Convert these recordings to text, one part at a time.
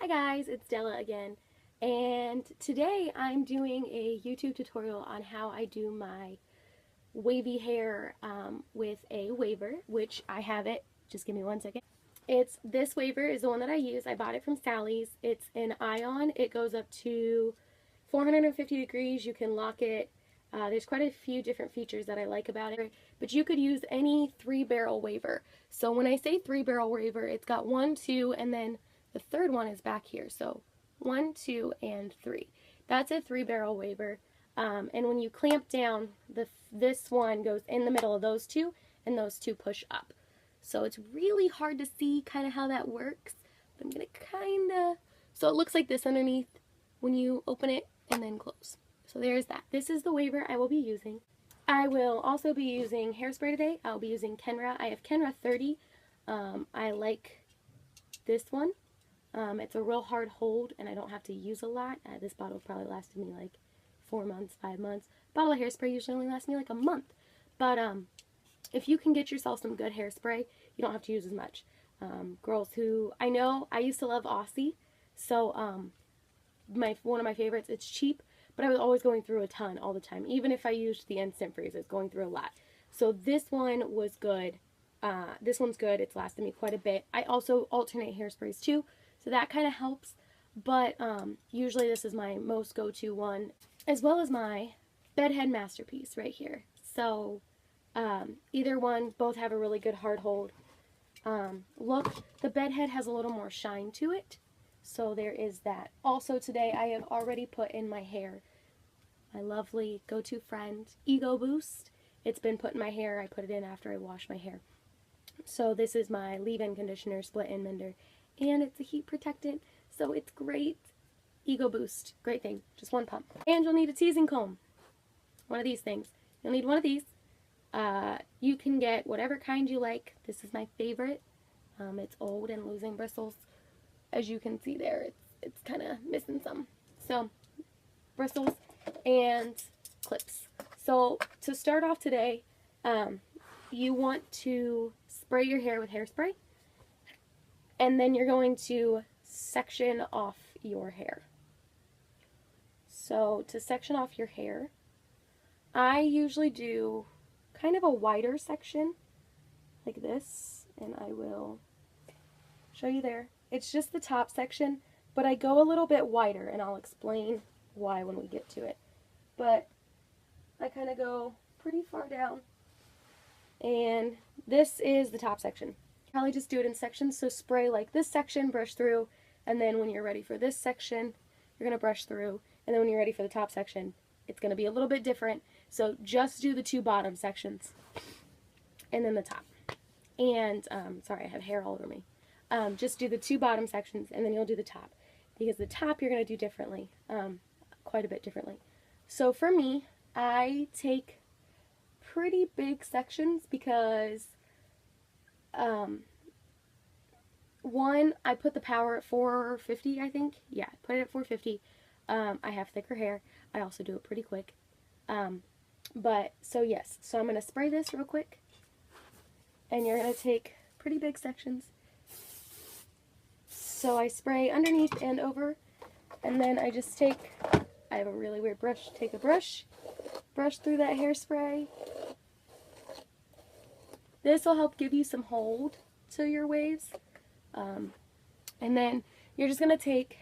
Hi guys, it's Della again, and today I'm doing a YouTube tutorial on how I do my wavy hair with a waver, which I have it. Just give me 1 second. This waver is the one that I use. I bought it from Sally's. It's an ion. It goes up to 450 degrees. You can lock it. There's quite a few different features that I like about it, but you could use any 3-barrel waver. So when I say 3-barrel waver, it's got 1, 2, and then the third one is back here. So 1, 2, and 3. That's a 3-barrel waver. And when you clamp down, this one goes in the middle of those two, and those two push up. So it's really hard to see kind of how that works. But I'm going to so it looks like this underneath when you open it and then close. So there's that. This is the waver I will be using. I will also be using hairspray today. I'll be using Kenra. I have Kenra 30. I like this one. It's a real hard hold and I don't have to use a lot. This bottle probably lasted me like 4 months, 5 months. Bottle of hairspray usually only lasts me like a month. But if you can get yourself some good hairspray, you don't have to use as much. Girls who, I know, I used to love Aussie. So one of my favorites, it's cheap, but I was always going through a ton all the time. Even if I used the instant freeze, I was going through a lot. So this one was good. This one's good. It's lasted me quite a bit. I also alternate hairsprays too, so that kind of helps. But usually this is my most go-to one, as well as my bedhead masterpiece right here. So either one, both have a really good hard hold. Look, the bedhead has a little more shine to it. So there is that. Also today I have already put in my hair my lovely go-to friend, Ego Boost. It's been put in my hair. I put it in after I wash my hair. So this is my leave-in conditioner, split-in mender, and it's a heat protectant, so it's great. Ego Boost, great thing, just one pump. And you'll need a teasing comb, one of these things. You'll need one of these. You can get whatever kind you like. This is my favorite. It's old and losing bristles. As you can see there, it's kind of missing some. So, bristles and clips. So, to start off today, you want to spray your hair with hairspray, and then you're going to section off your hair. So, to section off your hair, I usually do kind of a wider section, like this, and I will show you there. It's just the top section, but I go a little bit wider, and I'll explain why when we get to it. But I kind of go pretty far down, and this is the top section. Probably just do it in sections, so spray like this section, brush through, and then when you're ready for this section, you're going to brush through, and then when you're ready for the top section, it's going to be a little bit different, so just do the 2 bottom sections, and then the top. And, sorry, I have hair all over me. Just do the 2 bottom sections, and then you'll do the top. Because the top you're going to do differently, quite a bit differently. So for me, I take pretty big sections because, one, I put the power at 450, I think. Yeah, put it at 450. I have thicker hair. I also do it pretty quick. So yes, so I'm going to spray this real quick, and you're going to take pretty big sections. So I spray underneath and over, and then I just take, I have a really weird brush, take a brush through that hairspray. This will help give you some hold to your waves. And then you're just going to take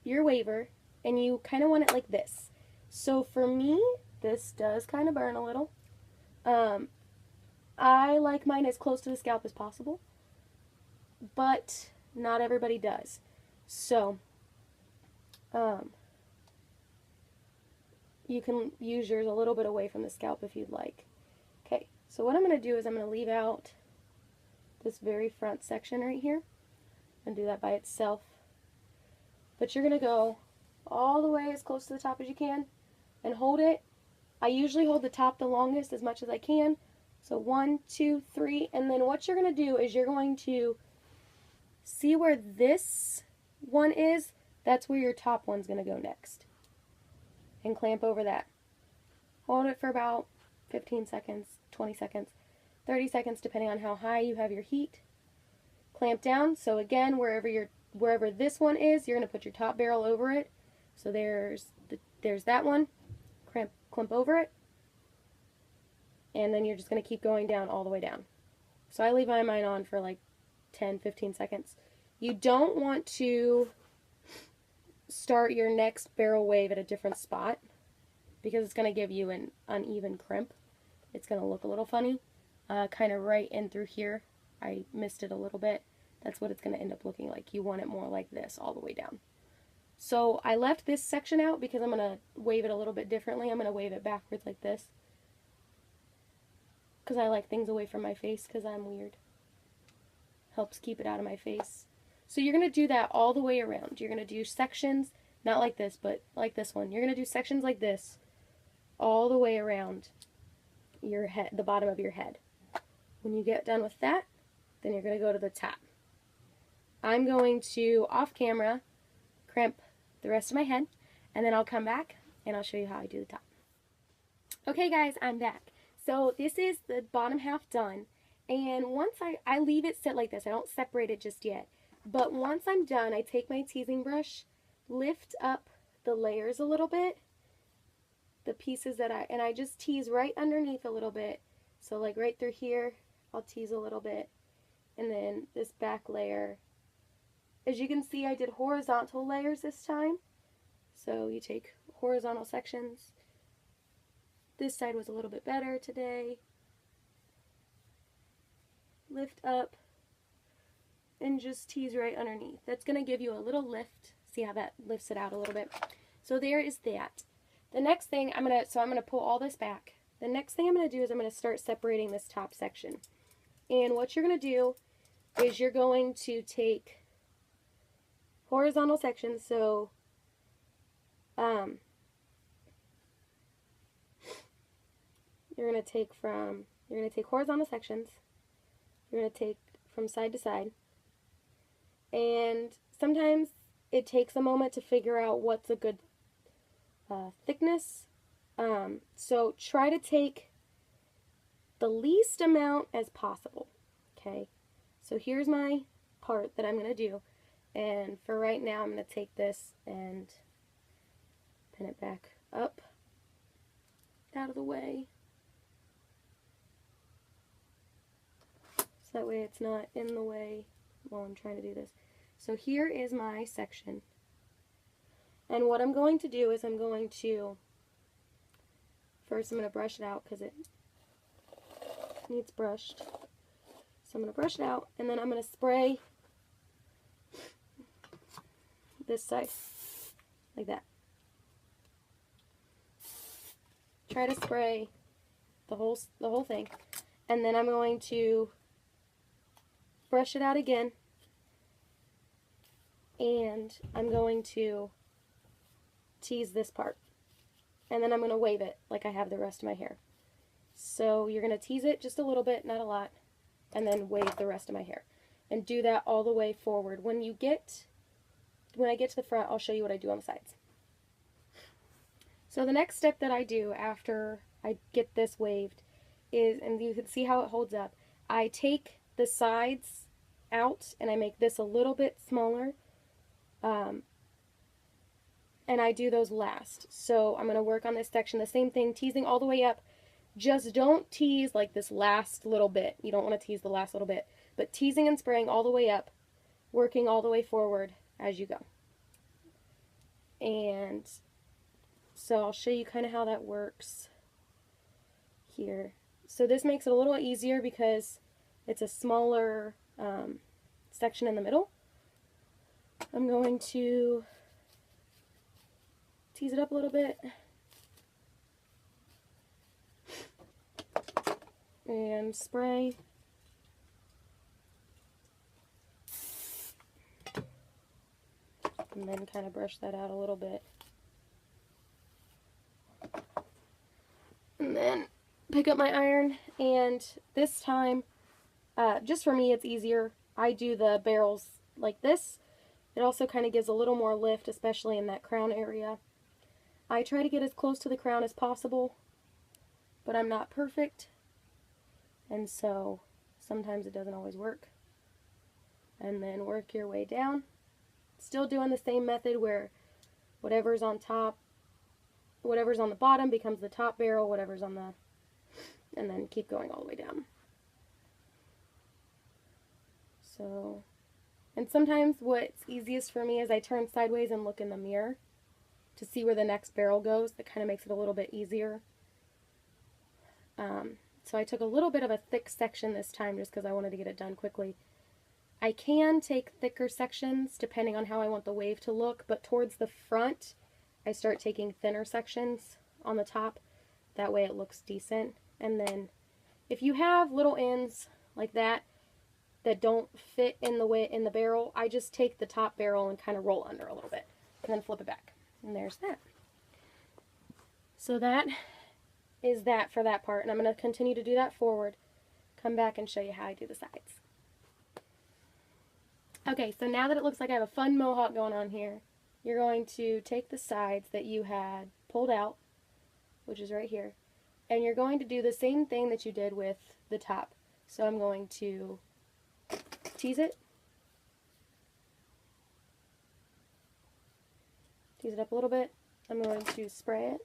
your waver, and you kind of want it like this. So for me, this does kind of burn a little. I like mine as close to the scalp as possible, but not everybody does. So, you can use yours a little bit away from the scalp if you'd like. Okay, so what I'm going to do is I'm going to leave out this very front section right here and do that by itself. But you're going to go all the way as close to the top as you can and hold it. I usually hold the top the longest as much as I can. So 1, 2, 3, and then what you're going to do is you're going to see where this one is. That's where your top one's going to go next. And clamp over that. Hold it for about 15 seconds, 20 seconds, 30 seconds depending on how high you have your heat. Clamp down, so again, wherever your wherever this one is, you're going to put your top barrel over it. So there's that one, clump over it, and then you're just going to keep going down all the way down. So I leave mine on for like 10-15 seconds. You don't want to start your next barrel wave at a different spot because it's going to give you an uneven crimp. It's going to look a little funny, kind of right in through here. I missed it a little bit. That's what it's going to end up looking like. You want it more like this all the way down. So I left this section out because I'm going to wave it a little bit differently. I'm going to wave it backwards like this because I like things away from my face because I'm weird. Helps keep it out of my face. So you're going to do that all the way around. You're going to do sections, not like this, but like this one. You're going to do sections like this all the way around your head, the bottom of your head. When you get done with that, then you're going to go to the top. I'm going to, off camera, crimp the rest of my head, and then I'll come back and I'll show you how I do the top. Okay guys, I'm back. So this is the bottom half done, and once I leave it sit like this. I don't separate it just yet. But once I'm done, I take my teasing brush, lift up the layers a little bit, the pieces that I just tease right underneath a little bit. So like right through here, I'll tease a little bit, and then this back layer. As you can see, I did horizontal layers this time. So you take horizontal sections. This side was a little bit better today. Lift up and just tease right underneath. That's going to give you a little lift. See how that lifts it out a little bit? So there is that. The next thing I'm going to pull all this back. The next thing I'm going to do is I'm going to start separating this top section. And what you're going to do is you're going to take horizontal sections. So you're going to take horizontal sections. You're going to take from side to side. And sometimes it takes a moment to figure out what's a good thickness. So try to take the least amount as possible. Okay, so here's my part that I'm going to do. And for right now, I'm going to take this and pin it back up, out of the way. So that way it's not in the way while I'm trying to do this. So here is my section. And what I'm going to do is first I'm going to brush it out because it needs brushed. So I'm going to brush it out, and then I'm going to spray this side like that. Try to spray the whole thing, and then I'm going to brush it out again, and I'm going to tease this part, and then I'm going to wave it like I have the rest of my hair. So you're going to tease it just a little bit, not a lot, and then wave the rest of my hair, and do that all the way forward. When I get to the front, I'll show you what I do on the sides. So the next step that I do after I get this waved is, and you can see how it holds up, I take the sides out and I make this a little bit smaller, and I do those last. So I'm going to work on this section, the same thing, teasing all the way up. Just don't tease like this last little bit. You don't want to tease the last little bit, but teasing and spraying all the way up, working all the way forward as you go. And so I'll show you kind of how that works here. So this makes it a little easier because it's a smaller section in the middle. I'm going to tease it up a little bit and spray. And then kind of brush that out a little bit. And then pick up my iron, and this time, just for me it's easier, I do the barrels like this. It also kind of gives a little more lift, especially in that crown area. I try to get as close to the crown as possible, but I'm not perfect, and so sometimes it doesn't always work. And then work your way down. Still doing the same method where whatever's on top, whatever's on the bottom becomes the top barrel, whatever's on the, and then keep going all the way down. So, and sometimes what's easiest for me is I turn sideways and look in the mirror to see where the next barrel goes. That kind of makes it a little bit easier. So I took a little bit of a thick section this time just because I wanted to get it done quickly. I can take thicker sections depending on how I want the wave to look, but towards the front I start taking thinner sections on the top. That way it looks decent. And then if you have little ends like that that don't fit in the barrel, I just take the top barrel and kind of roll under a little bit and then flip it back. And there's that. So that is that for that part, and I'm going to continue to do that forward. Come back and show you how I do the sides. Okay, so now that it looks like I have a fun mohawk going on here, you're going to take the sides that you had pulled out, which is right here, and you're going to do the same thing that you did with the top. So I'm going to tease it up a little bit. I'm going to spray it.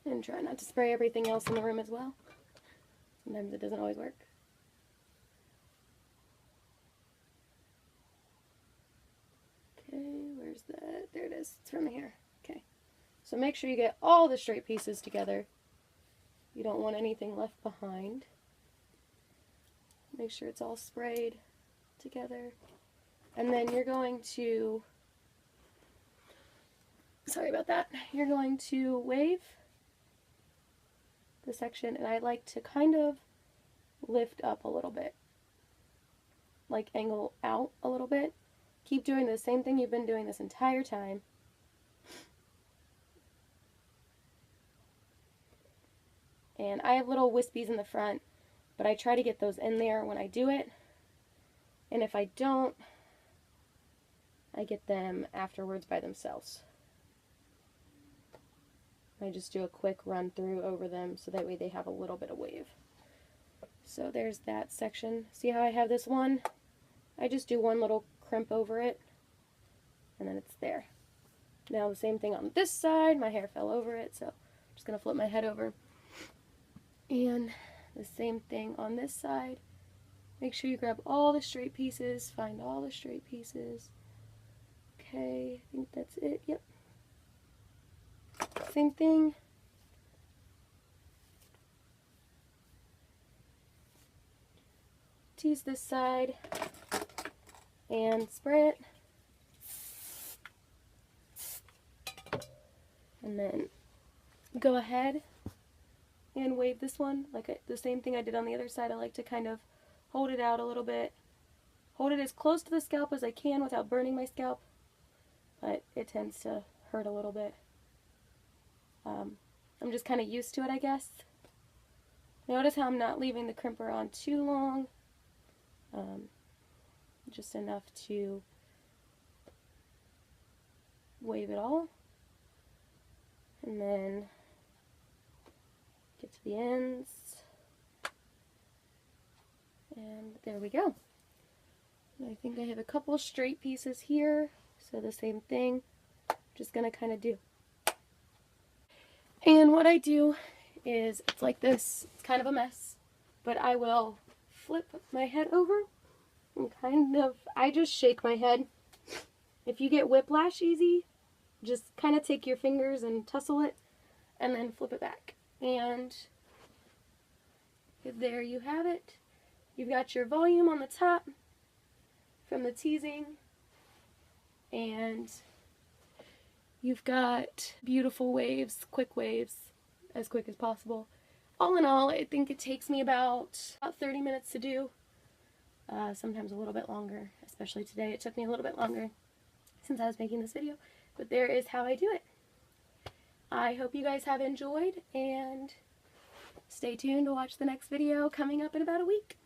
And try not to spray everything else in the room as well. Sometimes it doesn't always work. Okay, where's that? There it is. It's from here. Okay. So make sure you get all the straight pieces together. You don't want anything left behind. Make sure it's all sprayed together. And then you're going to, sorry about that, you're going to wave the section, and I like to kind of lift up a little bit, like angle out a little bit. Keep doing the same thing you've been doing this entire time. And I have little wispies in the front, but I try to get those in there when I do it. And if I don't, I get them afterwards by themselves. I just do a quick run through over them so that way they have a little bit of wave. So there's that section. See how I have this one? I just do one little crimp over it, and then it's there. Now the same thing on this side. My hair fell over it, so I'm just going to flip my head over. And the same thing on this side. Make sure you grab all the straight pieces, find all the straight pieces. Okay, I think that's it. Yep. Same thing. Tease this side and spray it. And then go ahead and wave this one like the same thing I did on the other side. I like to kind of hold it out a little bit. Hold it as close to the scalp as I can without burning my scalp, but it tends to hurt a little bit. I'm just kind of used to it, I guess. Notice how I'm not leaving the crimper on too long. Just enough to wave it all. And then get to the ends. And there we go. And I think I have a couple straight pieces here. So the same thing. Just going to kind of do. And what I do is, it's like this. It's kind of a mess. But I will flip my head over and I just shake my head. If you get whiplash easy, just kind of take your fingers and tussle it and then flip it back. And there you have it. You've got your volume on the top from the teasing, and you've got beautiful waves, quick waves, as quick as possible. All in all, I think it takes me about 30 minutes to do. Sometimes a little bit longer, especially today. It took me a little bit longer since I was making this video, but there is how I do it. I hope you guys have enjoyed, and stay tuned to watch the next video coming up in about a week.